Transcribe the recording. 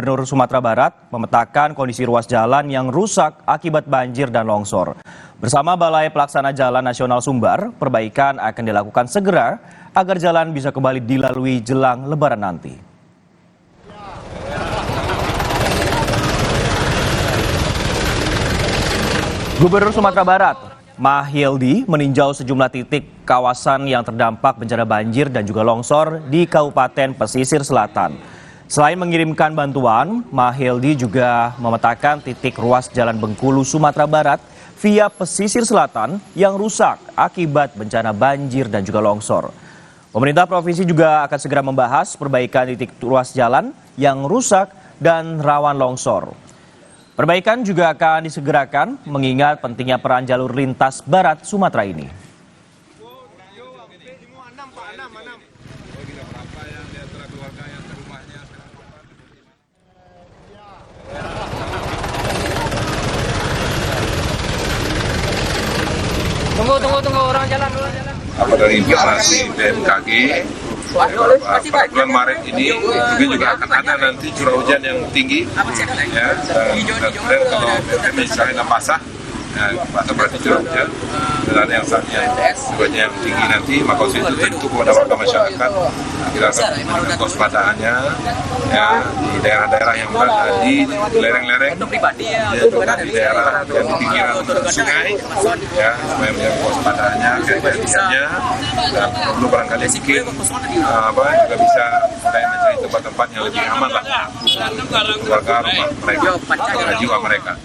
Gubernur Sumatera Barat memetakan kondisi ruas jalan yang rusak akibat banjir dan longsor. Bersama Balai Pelaksana Jalan Nasional Sumbar, perbaikan akan dilakukan segera agar jalan bisa kembali dilalui jelang Lebaran nanti. Gubernur Sumatera Barat, Mahyildi, meninjau sejumlah titik kawasan yang terdampak bencana banjir dan juga longsor di Kabupaten Pesisir Selatan. Selain mengirimkan bantuan, Mahyildi juga memetakan titik ruas Jalan Bengkulu, Sumatera Barat via Pesisir Selatan yang rusak akibat bencana banjir dan juga longsor. Pemerintah provinsi juga akan segera membahas perbaikan titik ruas jalan yang rusak dan rawan longsor. Perbaikan juga akan disegerakan mengingat pentingnya peran jalur lintas barat Sumatera ini. Tunggu orang jalan. Dari informasi BMKG, bulan Maret ini juga akan ada nanti curah hujan yang tinggi. Ya, dan kalau misalnya basah, basah berarti curah hujan. Dan yang yang tinggi nanti, maka itu tentu kepada warga masyarakat kita akan memberikan kewaspadaannya ya, di daerah-daerah yang berada di lereng-lereng, di daerah yang di pinggiran sungai, ya, supaya menjaga kewaspadaannya, kehati-hatiannya, dan perlu barangkali mungkin juga bisa supaya mencari tempat-tempat yang lebih aman lah untuk keluarga rumah mereka, jiwa mereka.